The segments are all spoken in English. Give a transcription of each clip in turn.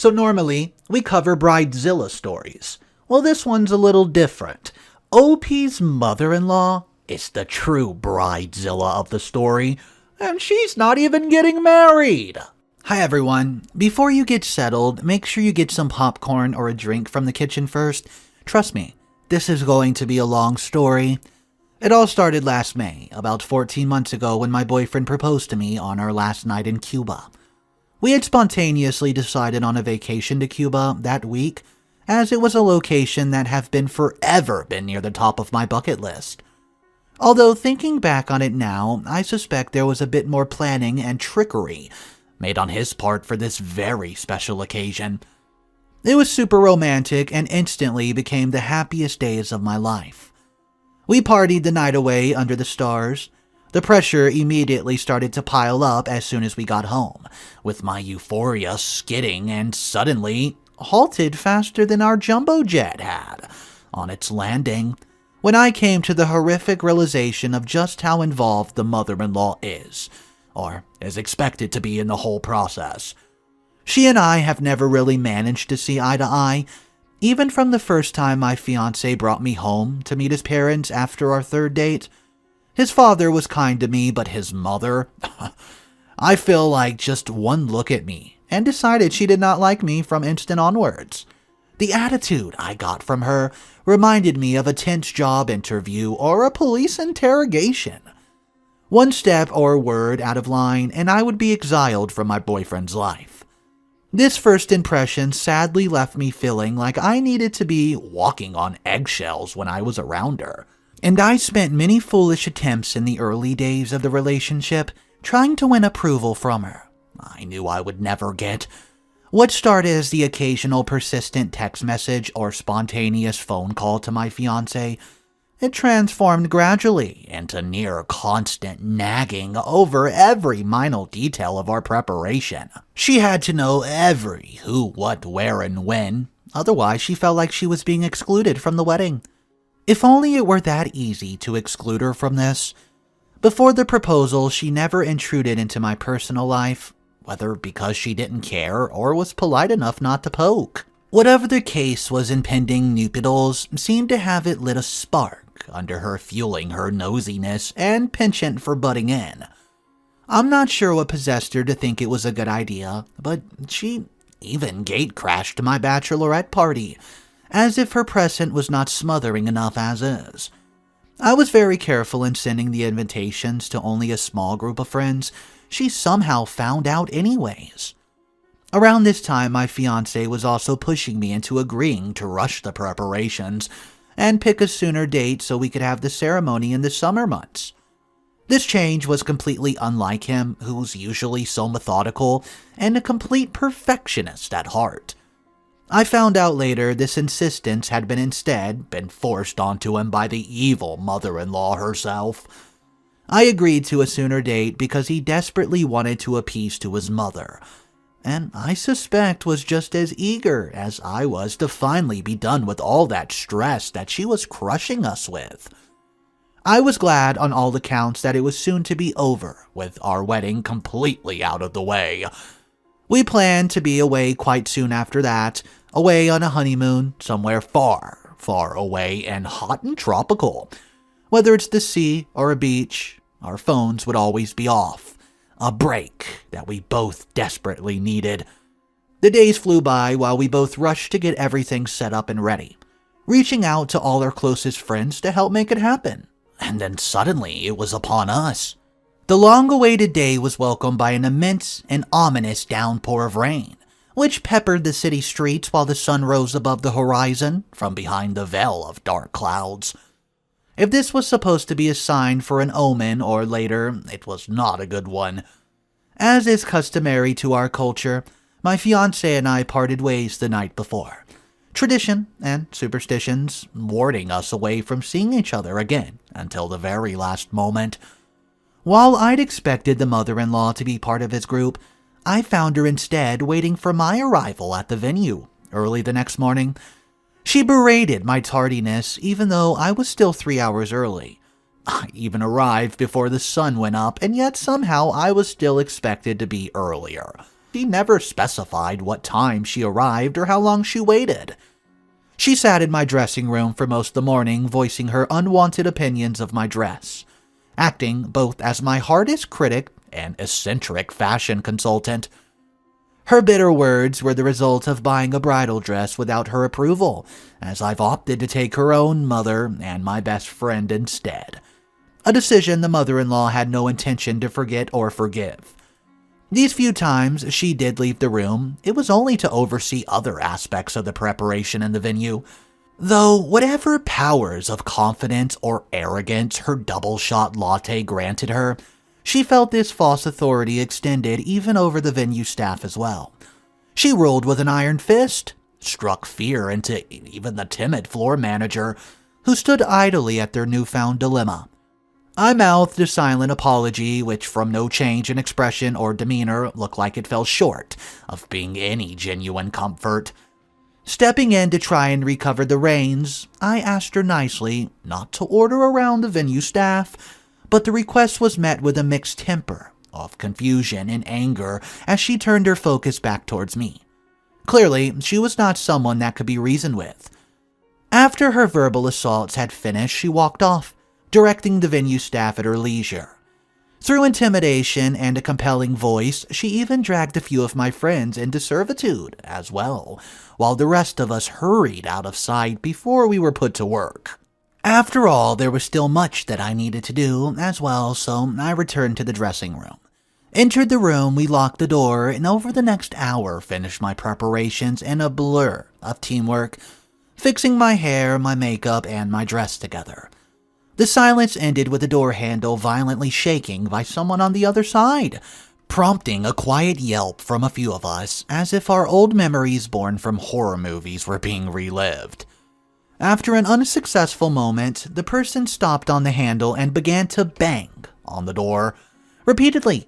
So normally, we cover bridezilla stories. Well, this one's a little different. OP's mother-in-law is the true bridezilla of the story, and she's not even getting married. Hi everyone. Before you get settled, make sure you get some popcorn or a drink from the kitchen first. Trust me, this is going to be a long story. It all started last May, about 14 months ago when my boyfriend proposed to me on our last night in Cuba. We had spontaneously decided on a vacation to Cuba that week, as it was a location that have forever been near the top of my bucket list. Although thinking back on it now, I suspect there was a bit more planning and trickery made on his part for this very special occasion. It was super romantic and instantly became the happiest days of my life. We partied the night away under the stars. The pressure immediately started to pile up as soon as we got home, with my euphoria skidding and suddenly halted faster than our jumbo jet had on its landing, when I came to the horrific realization of just how involved the mother-in-law is, or is expected to be in the whole process. She and I have never really managed to see eye to eye, even from the first time my fiancé brought me home to meet his parents after our third date. His father was kind to me, but his mother, I feel like just one look at me and decided she did not like me from instant onwards. The attitude I got from her reminded me of a tense job interview or a police interrogation. One step or word out of line and I would be exiled from my boyfriend's life. This first impression sadly left me feeling like I needed to be walking on eggshells when I was around her. And I spent many foolish attempts in the early days of the relationship trying to win approval from her. I knew I would never get. What started as the occasional persistent text message or spontaneous phone call to my fiancé, it transformed gradually into near constant nagging over every minor detail of our preparation. She had to know every who, what, where, and when, otherwise she felt like she was being excluded from the wedding. If only it were that easy to exclude her from this. Before the proposal, she never intruded into my personal life, whether because she didn't care or was polite enough not to poke. Whatever the case was, impending nuptials seemed to have it lit a spark under her, fueling her nosiness and penchant for butting in. I'm not sure what possessed her to think it was a good idea, but she even gate-crashed my bachelorette party, as if her present was not smothering enough as is. I was very careful in sending the invitations to only a small group of friends. She somehow found out anyways. Around this time, my fiancé was also pushing me into agreeing to rush the preparations and pick a sooner date so we could have the ceremony in the summer months. This change was completely unlike him, who's usually so methodical and a complete perfectionist at heart. I found out later this insistence had instead been forced onto him by the evil mother-in-law herself. I agreed to a sooner date because he desperately wanted to appease to his mother, and I suspect was just as eager as I was to finally be done with all that stress that she was crushing us with. I was glad on all accounts that it was soon to be over, with our wedding completely out of the way. We planned to be away quite soon after that, away on a honeymoon somewhere far, far away and hot and tropical. Whether it's the sea or a beach, our phones would always be off. A break that we both desperately needed. The days flew by while we both rushed to get everything set up and ready, reaching out to all our closest friends to help make it happen. And then suddenly it was upon us. The long-awaited day was welcomed by an immense and ominous downpour of rain, which peppered the city streets while the sun rose above the horizon from behind the veil of dark clouds. If this was supposed to be a sign for an omen or later, it was not a good one. As is customary to our culture, my fiancé and I parted ways the night before. Tradition and superstitions warding us away from seeing each other again until the very last moment. While I'd expected the mother-in-law to be part of his group, I found her instead waiting for my arrival at the venue early the next morning. She berated my tardiness even though I was still 3 hours early. I even arrived before the sun went up, and yet somehow I was still expected to be earlier. She never specified what time she arrived or how long she waited. She sat in my dressing room for most of the morning, voicing her unwanted opinions of my dress, acting both as my hardest critic and eccentric fashion consultant. Her bitter words were the result of buying a bridal dress without her approval, as I've opted to take her own mother and my best friend instead. A decision the mother-in-law had no intention to forget or forgive. These few times she did leave the room, it was only to oversee other aspects of the preparation in the venue. Though whatever powers of confidence or arrogance her double-shot latte granted her, she felt this false authority extended even over the venue staff as well. She ruled with an iron fist, struck fear into even the timid floor manager, who stood idly at their newfound dilemma. I mouthed a silent apology, which from no change in expression or demeanor looked like it fell short of being any genuine comfort. Stepping in to try and recover the reins, I asked her nicely not to order around the venue staff, but the request was met with a mixed temper of confusion and anger as she turned her focus back towards me. Clearly, she was not someone that could be reasoned with. After her verbal assaults had finished, she walked off, directing the venue staff at her leisure. Through intimidation and a compelling voice, she even dragged a few of my friends into servitude as well, while the rest of us hurried out of sight before we were put to work. After all, there was still much that I needed to do as well, so I returned to the dressing room. Entered the room, we locked the door, and over the next hour finished my preparations in a blur of teamwork, fixing my hair, my makeup, and my dress together. The silence ended with the door handle violently shaking by someone on the other side, prompting a quiet yelp from a few of us, as if our old memories born from horror movies were being relived. After an unsuccessful moment, the person stopped on the handle and began to bang on the door repeatedly.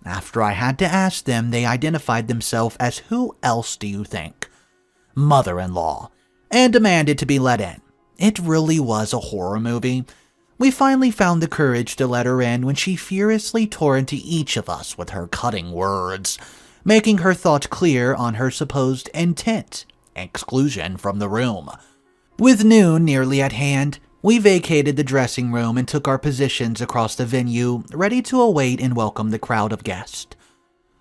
After I had to ask them, they identified themselves as who else do you think? Mother-in-law, and demanded to be let in. It really was a horror movie. We finally found the courage to let her in when she furiously tore into each of us with her cutting words, making her thought clear on her supposed intent, exclusion from the room. With noon nearly at hand, we vacated the dressing room and took our positions across the venue, ready to await and welcome the crowd of guests.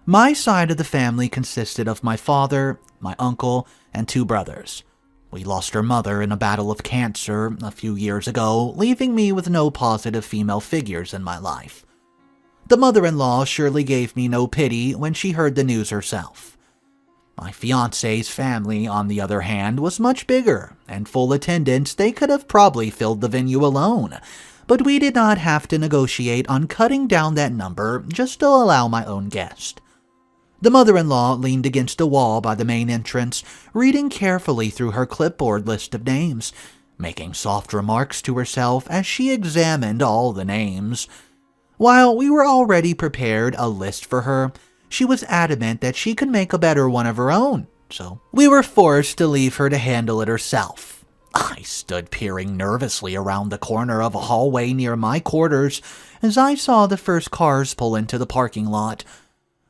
My side of the family consisted of my father, my uncle, and two brothers. We lost her mother in a battle of cancer a few years ago, leaving me with no positive female figures in my life. The mother-in-law surely gave me no pity when she heard the news herself. My fiancé's family, on the other hand, was much bigger, and full attendance, they could have probably filled the venue alone, but we did not have to negotiate on cutting down that number just to allow my own guest. The mother-in-law leaned against a wall by the main entrance, reading carefully through her clipboard list of names, making soft remarks to herself as she examined all the names. While we were already prepared a list for her, she was adamant that she could make a better one of her own, so we were forced to leave her to handle it herself. I stood peering nervously around the corner of a hallway near my quarters as I saw the first cars pull into the parking lot.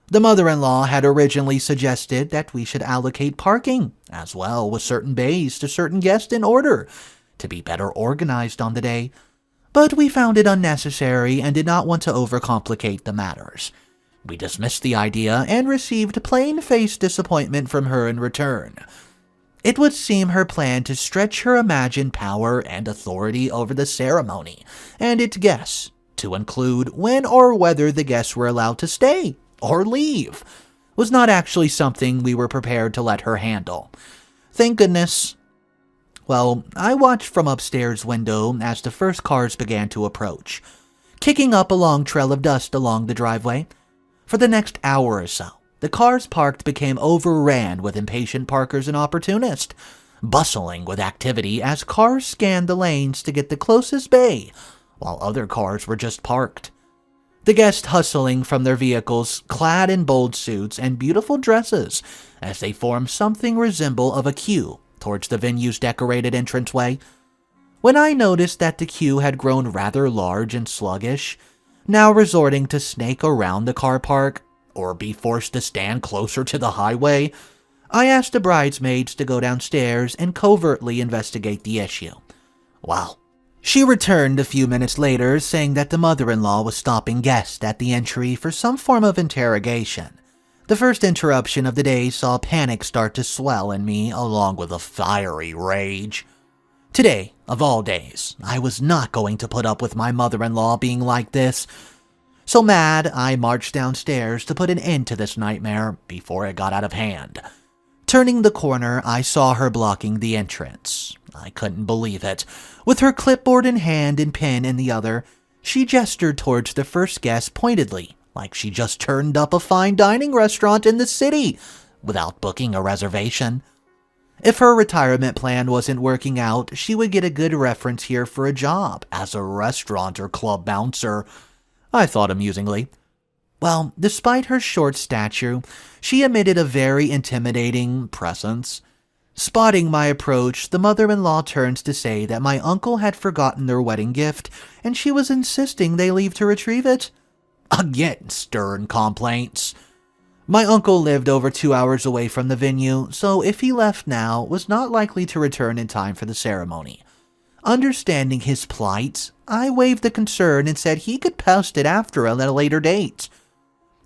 The mother-in-law had originally suggested that we should allocate parking, as well with certain bays to certain guests in order to be better organized on the day, but we found it unnecessary and did not want to overcomplicate the matters. We dismissed the idea and received plain-faced disappointment from her in return. It would seem her plan to stretch her imagined power and authority over the ceremony and its guests, to include when or whether the guests were allowed to stay or leave, was not actually something we were prepared to let her handle. Thank goodness. Well, I watched from upstairs window as the first cars began to approach, kicking up a long trail of dust along the driveway. For the next hour or so, the cars parked became overran with impatient parkers and opportunists, bustling with activity as cars scanned the lanes to get the closest bay, while other cars were just parked. The guests hustling from their vehicles, clad in bold suits and beautiful dresses, as they formed something resemble of a queue towards the venue's decorated entranceway. When I noticed that the queue had grown rather large and sluggish, now resorting to snake around the car park, or be forced to stand closer to the highway, I asked the bridesmaids to go downstairs and covertly investigate the issue. Well, she returned a few minutes later saying that the mother-in-law was stopping guests at the entry for some form of interrogation. The first interruption of the day saw panic start to swell in me along with a fiery rage. Today, of all days, I was not going to put up with my mother-in-law being like this. So mad, I marched downstairs to put an end to this nightmare before it got out of hand. Turning the corner, I saw her blocking the entrance. I couldn't believe it. With her clipboard in hand and pen in the other, she gestured towards the first guest pointedly, like she just turned up a fine dining restaurant in the city without booking a reservation. If her retirement plan wasn't working out, she would get a good reference here for a job as a restaurant or club bouncer, I thought amusingly. Well, despite her short stature, she emitted a very intimidating presence. Spotting my approach, the mother-in-law turns to say that my uncle had forgotten their wedding gift and she was insisting they leave to retrieve it. Again, stern complaints. My uncle lived over 2 hours away from the venue, so if he left now, was not likely to return in time for the ceremony. Understanding his plight, I waved the concern and said he could post it after at a later date.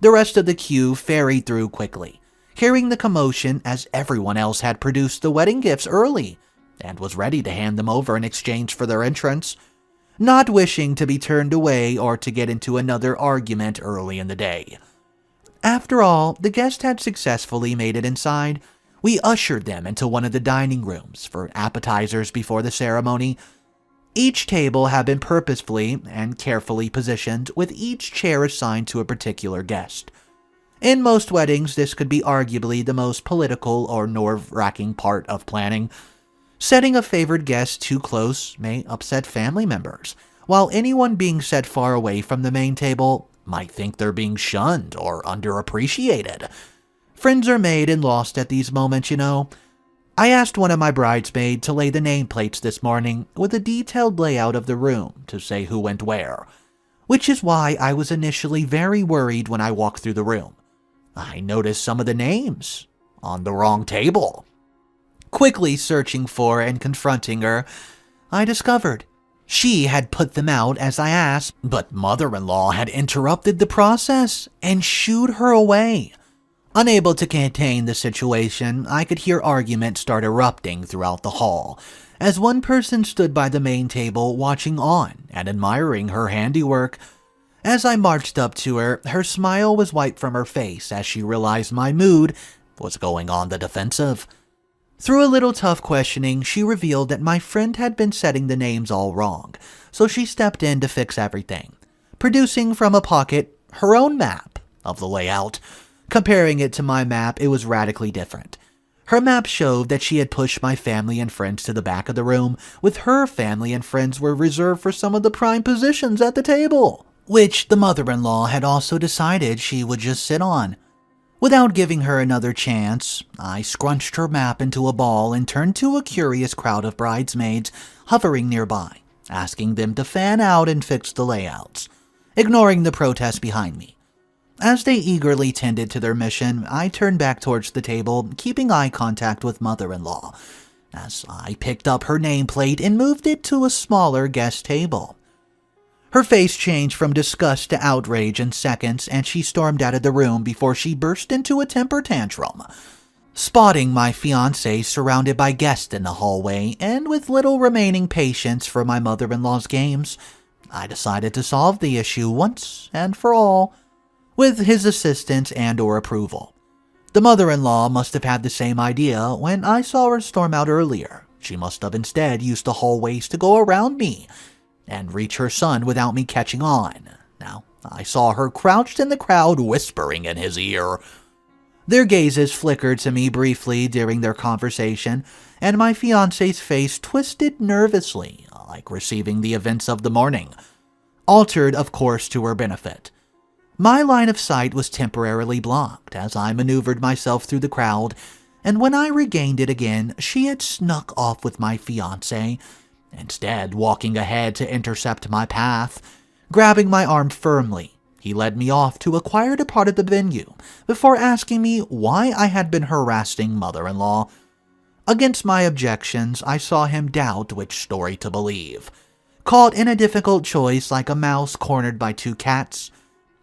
The rest of the queue ferried through quickly, hearing the commotion as everyone else had produced the wedding gifts early and was ready to hand them over in exchange for their entrance, not wishing to be turned away or to get into another argument early in the day. After all, the guests had successfully made it inside. We ushered them into one of the dining rooms for appetizers before the ceremony. Each table had been purposefully and carefully positioned, with each chair assigned to a particular guest. In most weddings, this could be arguably the most political or nerve-wracking part of planning. Setting a favored guest too close may upset family members, while anyone being set far away from the main table might think they're being shunned or underappreciated. Friends are made and lost at these moments, you know. I asked one of my bridesmaids to lay the nameplates this morning with a detailed layout of the room to say who went where, which is why I was initially very worried when I walked through the room. I noticed some of the names on the wrong table. Quickly searching for and confronting her, I discovered she had put them out as I asked, but mother-in-law had interrupted the process and shooed her away. Unable to contain the situation, I could hear arguments start erupting throughout the hall, as one person stood by the main table watching on and admiring her handiwork. As I marched up to her, her smile was wiped from her face as she realized my mood was going on the defensive. Through a little tough questioning, she revealed that my friend had been setting the names all wrong, so she stepped in to fix everything, producing from a pocket her own map of the layout. Comparing it to my map, it was radically different. Her map showed that she had pushed my family and friends to the back of the room, with her family and friends were reserved for some of the prime positions at the table, which the mother-in-law had also decided she would just sit on. Without giving her another chance, I scrunched her map into a ball and turned to a curious crowd of bridesmaids hovering nearby, asking them to fan out and fix the layouts, ignoring the protest behind me. As they eagerly tended to their mission, I turned back towards the table, keeping eye contact with mother-in-law, as I picked up her nameplate and moved it to a smaller guest table. Her face changed from disgust to outrage in seconds, and she stormed out of the room before she burst into a temper tantrum. Spotting my fiancé surrounded by guests in the hallway, and with little remaining patience for my mother-in-law's games, I decided to solve the issue once and for all, with his assistance and/or approval. The mother-in-law must have had the same idea when I saw her storm out earlier. She must have instead used the hallways to go around me and reach her son without me catching on. Now, I saw her crouched in the crowd whispering in his ear. Their gazes flickered to me briefly during their conversation, and my fiancé's face twisted nervously, like receiving the events of the morning, altered, of course, to her benefit. My line of sight was temporarily blocked as I maneuvered myself through the crowd, and when I regained it again, she had snuck off with my fiancé, instead walking ahead to intercept my path, grabbing my arm firmly He led me off to a quieter part of the venue before asking me why I had been harassing mother-in-law. Against my objections, I saw him doubt which story to believe. Caught in a difficult choice like a mouse cornered by two cats,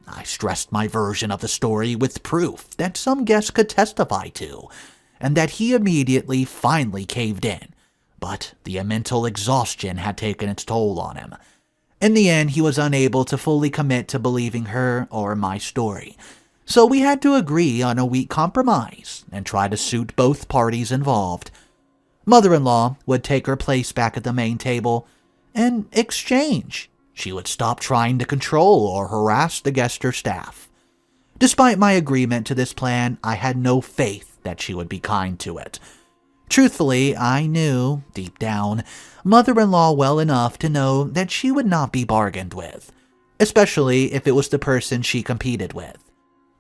I stressed my version of the story with proof that some guests could testify to, and that he immediately finally caved in. But the mental exhaustion had taken its toll on him. In the end, he was unable to fully commit to believing her or my story, so we had to agree on a weak compromise and try to suit both parties involved. Mother-in-law would take her place back at the main table. In exchange, she would stop trying to control or harass the guest or staff. Despite my agreement to this plan, I had no faith that she would be kind to it. Truthfully, I knew, deep down, mother-in-law well enough to know that she would not be bargained with, especially if it was the person she competed with.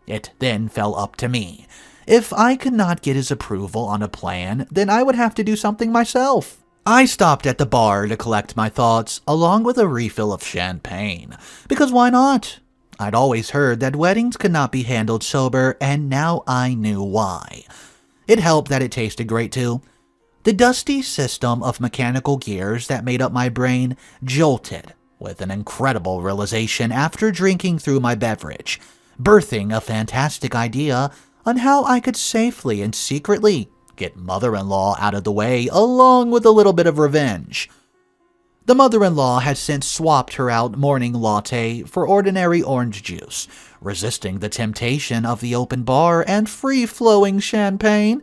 It then fell up to me. If I could not get his approval on a plan, then I would have to do something myself. I stopped at the bar to collect my thoughts, along with a refill of champagne, because why not? I'd always heard that weddings could not be handled sober, and now I knew why. It helped that it tasted great too. The dusty system of mechanical gears that made up my brain jolted with an incredible realization after drinking through my beverage, birthing a fantastic idea on how I could safely and secretly get mother-in-law out of the way along with a little bit of revenge. The mother-in-law had since swapped her out morning latte for ordinary orange juice, resisting the temptation of the open bar and free-flowing champagne.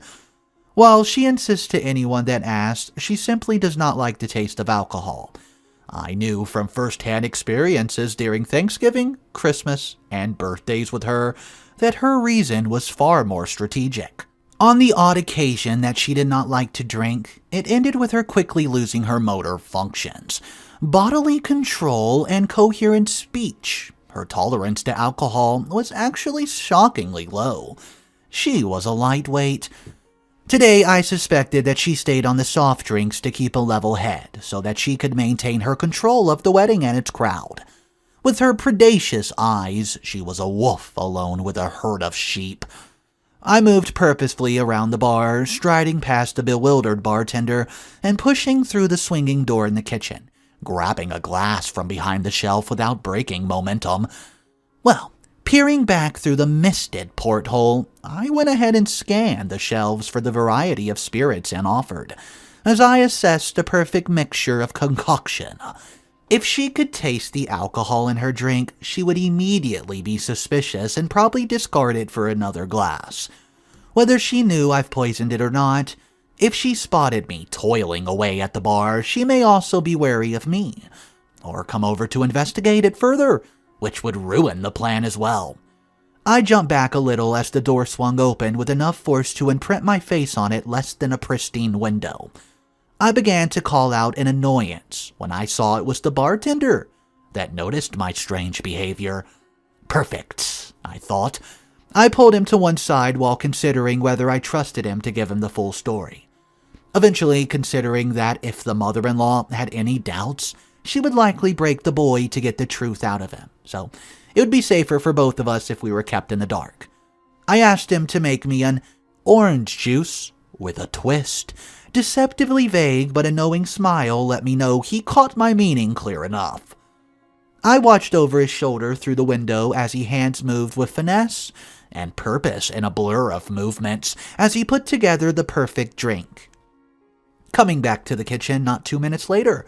While she insists to anyone that asks, she simply does not like the taste of alcohol. I knew from first-hand experiences during Thanksgiving, Christmas, and birthdays with her that her reason was far more strategic. On the odd occasion that she did not like to drink, it ended with her quickly losing her motor functions, bodily control, and coherent speech. Her tolerance to alcohol was actually shockingly low. She was a lightweight. Today, I suspected that she stayed on the soft drinks to keep a level head so that she could maintain her control of the wedding and its crowd. With her predacious eyes, she was a wolf alone with a herd of sheep. I moved purposefully around the bar, striding past the bewildered bartender and pushing through the swinging door in the kitchen, grabbing a glass from behind the shelf without breaking momentum. Well, peering back through the misted porthole, I went ahead and scanned the shelves for the variety of spirits and offered, as I assessed the perfect mixture of concoction. If she could taste the alcohol in her drink, she would immediately be suspicious and probably discard it for another glass. Whether she knew I've poisoned it or not, if she spotted me toiling away at the bar, she may also be wary of me, or come over to investigate it further, which would ruin the plan as well. I jumped back a little as the door swung open with enough force to imprint my face on it less than a pristine window. I began to call out in annoyance when I saw it was the bartender that noticed my strange behavior. Perfect, I thought. I pulled him to one side while considering whether I trusted him to give him the full story. Eventually, considering that if the mother-in-law had any doubts, she would likely break the boy to get the truth out of him, so it would be safer for both of us if we were kept in the dark. I asked him to make me an orange juice with a twist. Deceptively vague but a knowing smile let me know he caught my meaning clear enough. I watched over his shoulder through the window as he hands moved with finesse and purpose in a blur of movements as he put together the perfect drink. Coming back to the kitchen not 2 minutes later,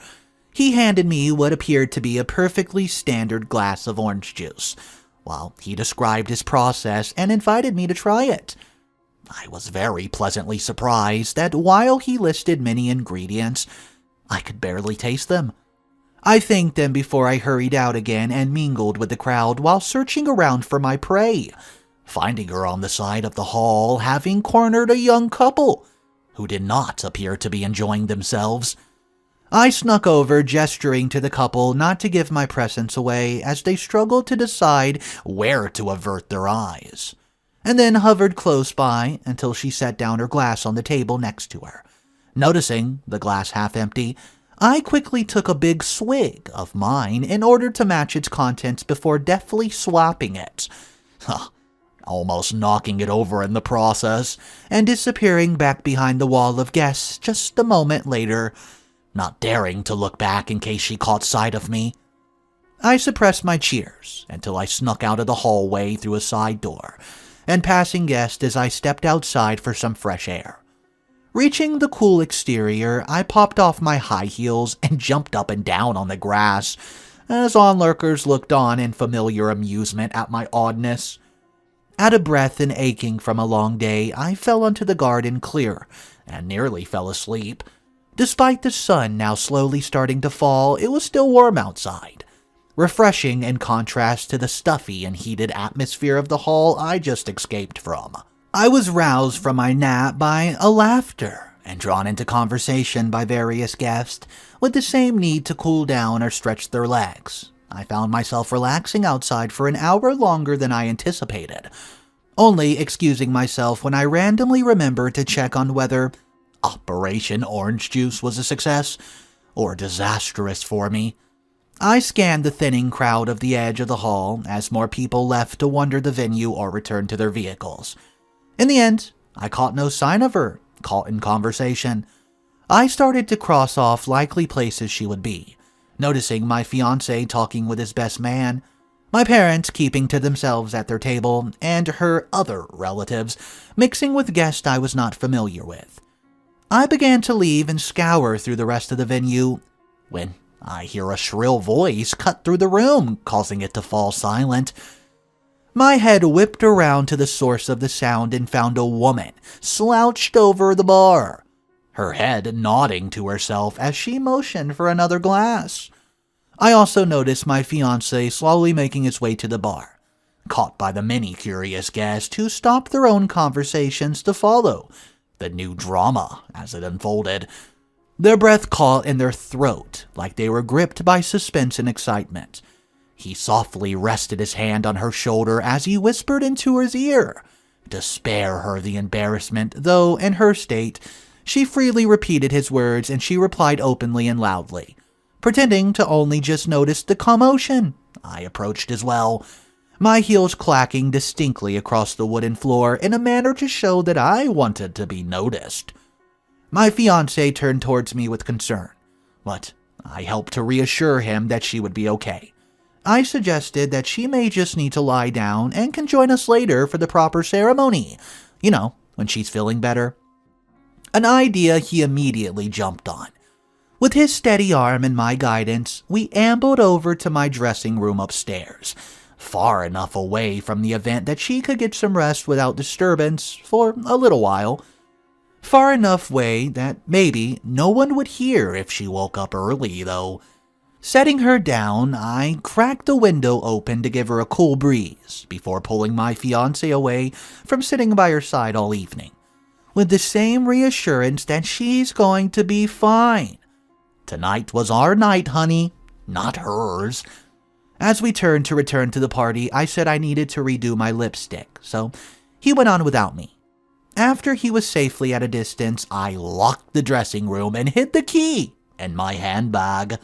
he handed me what appeared to be a perfectly standard glass of orange juice, while he described his process and invited me to try it. I was very pleasantly surprised that while he listed many ingredients, I could barely taste them. I thanked them before I hurried out again and mingled with the crowd while searching around for my prey, finding her on the side of the hall, having cornered a young couple who did not appear to be enjoying themselves. I snuck over, gesturing to the couple not to give my presence away as they struggled to decide where to avert their eyes, and then hovered close by until she set down her glass on the table next to her. Noticing the glass half empty, I quickly took a big swig of mine in order to match its contents before deftly swapping it, almost knocking it over in the process, and disappearing back behind the wall of guests just a moment later, not daring to look back in case she caught sight of me. I suppressed my cheers until I snuck out of the hallway through a side door, and passing guests as I stepped outside for some fresh air. Reaching the cool exterior, I popped off my high heels and jumped up and down on the grass, as onlookers looked on in familiar amusement at my oddness. Out of breath and aching from a long day, I fell onto the garden clear and nearly fell asleep. Despite the sun now slowly starting to fall, it was still warm outside, refreshing in contrast to the stuffy and heated atmosphere of the hall I just escaped from. I was roused from my nap by a laughter and drawn into conversation by various guests with the same need to cool down or stretch their legs. I found myself relaxing outside for an hour longer than I anticipated, only excusing myself when I randomly remembered to check on whether Operation Orange Juice was a success or disastrous for me. I scanned the thinning crowd of the edge of the hall as more people left to wander the venue or return to their vehicles. In the end, I caught no sign of her, caught in conversation. I started to cross off likely places she would be, noticing my fiancé talking with his best man, my parents keeping to themselves at their table, and her other relatives mixing with guests I was not familiar with. I began to leave and scour through the rest of the venue when I hear a shrill voice cut through the room, causing it to fall silent. My head whipped around to the source of the sound and found a woman slouched over the bar, her head nodding to herself as she motioned for another glass. I also noticed my fiancé slowly making his way to the bar, caught by the many curious guests who stopped their own conversations to follow the new drama as it unfolded. Their breath caught in their throat like they were gripped by suspense and excitement. He softly rested his hand on her shoulder as he whispered into her ear to spare her the embarrassment, though in her state, she freely repeated his words and she replied openly and loudly, pretending to only just notice the commotion. I approached as well, my heels clacking distinctly across the wooden floor in a manner to show that I wanted to be noticed. My fiancé turned towards me with concern, but I helped to reassure him that she would be okay. I suggested that she may just need to lie down and can join us later for the proper ceremony, when she's feeling better. An idea he immediately jumped on. With his steady arm and my guidance, we ambled over to my dressing room upstairs, far enough away from the event that she could get some rest without disturbance for a little while. Far enough away that maybe no one would hear if she woke up early, though. Setting her down, I cracked the window open to give her a cool breeze before pulling my fiancé away from sitting by her side all evening, with the same reassurance that she's going to be fine. Tonight was our night, honey, not hers. As we turned to return to the party, I said I needed to redo my lipstick, so he went on without me. After he was safely at a distance, I locked the dressing room and hid the key in my handbag.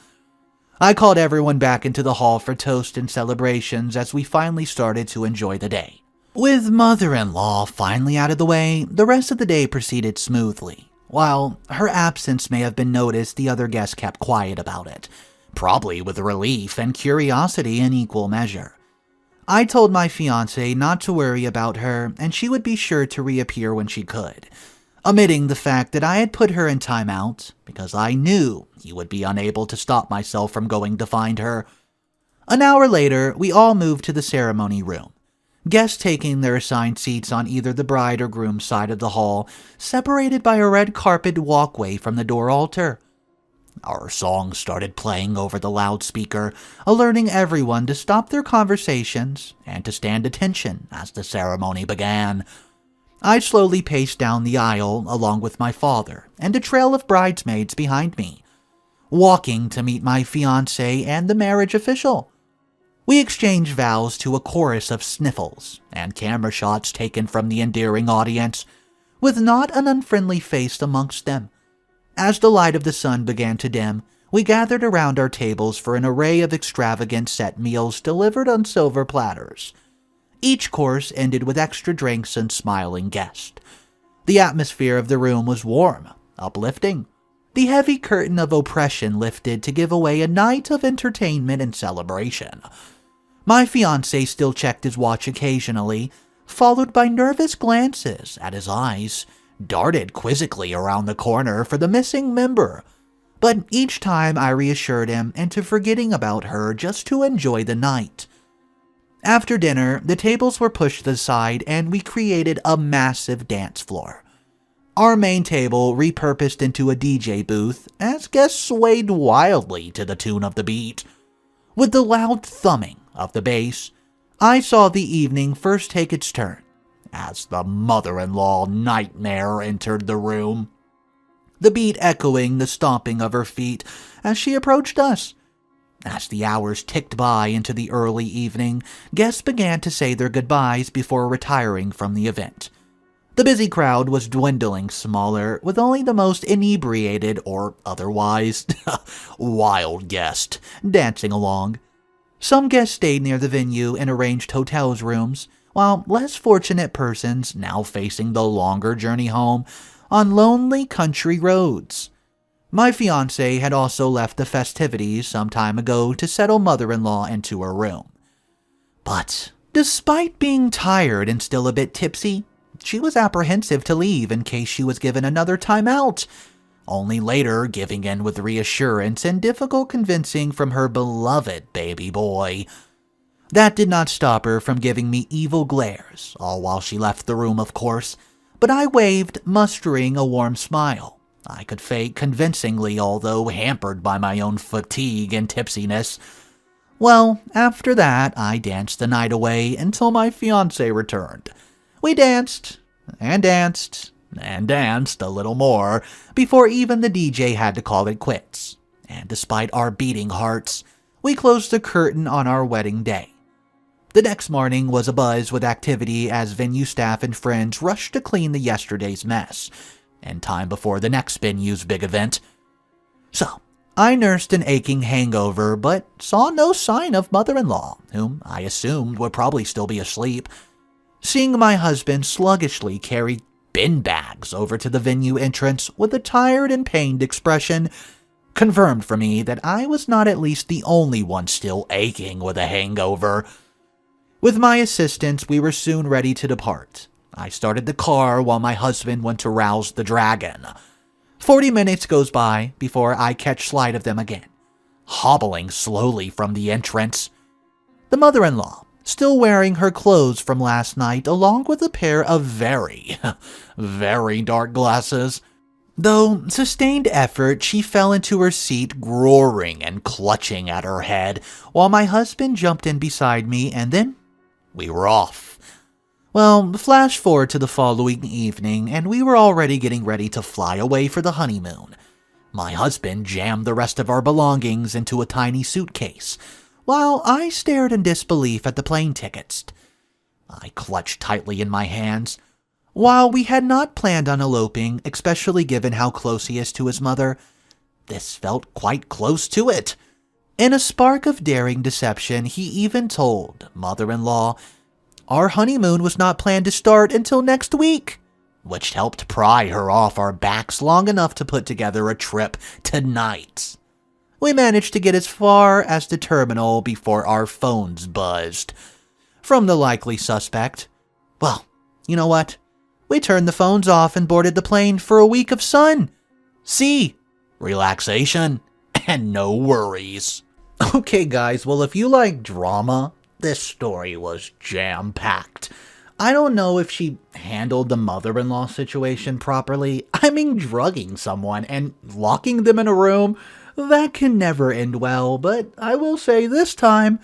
I called everyone back into the hall for toast and celebrations as we finally started to enjoy the day. With mother-in-law finally out of the way, the rest of the day proceeded smoothly. While her absence may have been noticed, the other guests kept quiet about it, probably with relief and curiosity in equal measure. I told my fiancé not to worry about her and she would be sure to reappear when she could, omitting the fact that I had put her in timeout because I knew he would be unable to stop myself from going to find her. An hour later, we all moved to the ceremony room, guests taking their assigned seats on either the bride or groom's side of the hall, separated by a red carpet walkway from the door altar. Our song started playing over the loudspeaker, alerting everyone to stop their conversations and to stand attention as the ceremony began. I slowly paced down the aisle along with my father and a trail of bridesmaids behind me, walking to meet my fiancé and the marriage official. We exchanged vows to a chorus of sniffles and camera shots taken from the endearing audience, with not an unfriendly face amongst them. As the light of the sun began to dim, We gathered around our tables for an array of extravagant set meals delivered on silver platters. Each course ended with extra drinks and smiling guests. The atmosphere of the room was warm, uplifting. The heavy curtain of oppression lifted to give away a night of entertainment and celebration. My fiancé still checked his watch occasionally, followed by nervous glances at his eyes, darted quizzically around the corner for the missing member. But each time I reassured him into forgetting about her just to enjoy the night. After dinner, the tables were pushed aside and we created a massive dance floor. Our main table repurposed into a DJ booth as guests swayed wildly to the tune of the beat. With the loud thumbing of the bass, I saw the evening first take its turn as the mother-in-law nightmare entered the room, the beat echoing the stomping of her feet as she approached us. As the hours ticked by into the early evening, guests began to say their goodbyes before retiring from the event. The busy crowd was dwindling smaller, with only the most inebriated or otherwise wild guest dancing along. Some guests stayed near the venue and arranged hotels rooms, while less fortunate persons now facing the longer journey home on lonely country roads. My fiancé had also left the festivities some time ago to settle mother-in-law into her room. But despite being tired and still a bit tipsy, she was apprehensive to leave in case she was given another time out, only later giving in with reassurance and difficult convincing from her beloved baby boy. That did not stop her from giving me evil glares, all while she left the room, of course, but I waved, mustering a warm smile I could fake convincingly, although hampered by my own fatigue and tipsiness. Well, after that, I danced the night away until my fiancé returned. We danced, and danced, and danced a little more before even the DJ had to call it quits. And despite our beating hearts, we closed the curtain on our wedding day. The next morning was abuzz with activity as venue staff and friends rushed to clean the yesterday's mess, in time before the next venue's big event. So, I nursed an aching hangover, but saw no sign of mother-in-law, whom I assumed would probably still be asleep. Seeing my husband sluggishly carry bin bags over to the venue entrance with a tired and pained expression confirmed for me that I was not at least the only one still aching with a hangover. With my assistance, we were soon ready to depart. I started the car while my husband went to rouse the dragon. 40 minutes goes by before I catch sight of them again, hobbling slowly from the entrance. The mother-in-law, still wearing her clothes from last night along with a pair of very, very dark glasses. Though sustained effort, she fell into her seat, roaring and clutching at her head, while my husband jumped in beside me, and then we were off. Well, flash forward to the following evening, and we were already getting ready to fly away for the honeymoon. My husband jammed the rest of our belongings into a tiny suitcase, while I stared in disbelief at the plane tickets. I clutched tightly in my hands. While we had not planned on eloping, especially given how close he is to his mother, this felt quite close to it. In a spark of daring deception, he even told mother-in-law our honeymoon was not planned to start until next week, which helped pry her off our backs long enough to put together a trip tonight. We managed to get as far as the terminal before our phones buzzed from the likely suspect. Well, you know what? We turned the phones off and boarded the plane for a week of sun, sea, relaxation, and no worries. Okay, guys, well, if you like drama, this story was jam-packed. I don't know if she handled the mother-in-law situation properly. I mean, drugging someone and locking them in a room, that can never end well, but I will say this time,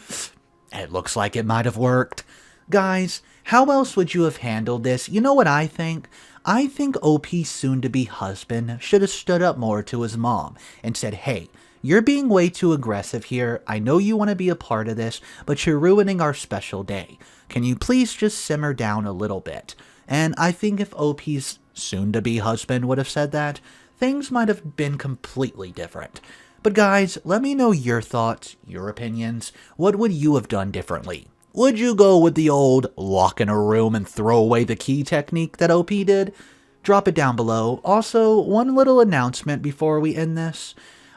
it looks like it might have worked. Guys, how else would you have handled this? You know what I think? I think OP's soon-to-be husband should have stood up more to his mom and said, hey, you're being way too aggressive here. I know you want to be a part of this, but you're ruining our special day. Can you please just simmer down a little bit? And I think if OP's soon-to-be husband would have said that, things might have been completely different. But guys, let me know your thoughts, your opinions. What would you have done differently? Would you go with the old lock in a room and throw away the key technique that OP did? Drop it down below. Also, one little announcement before we end this.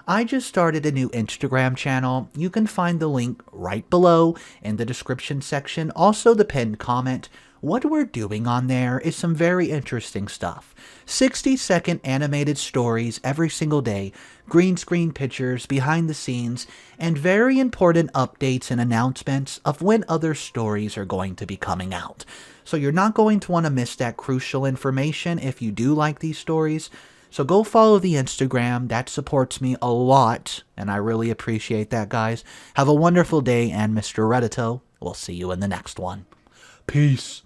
I just started a new Instagram channel. You can find the link right below in the description section. Also the pinned comment. What we're doing on there is some very interesting stuff. 60-second animated stories every single day, green screen pictures, behind the scenes, and very important updates and announcements of when other stories are going to be coming out. So you're not going to want to miss that crucial information if you do like these stories. So go follow the Instagram. That supports me a lot, and I really appreciate that, guys. Have a wonderful day, and Mr. Reddito, we'll see you in the next one. Peace.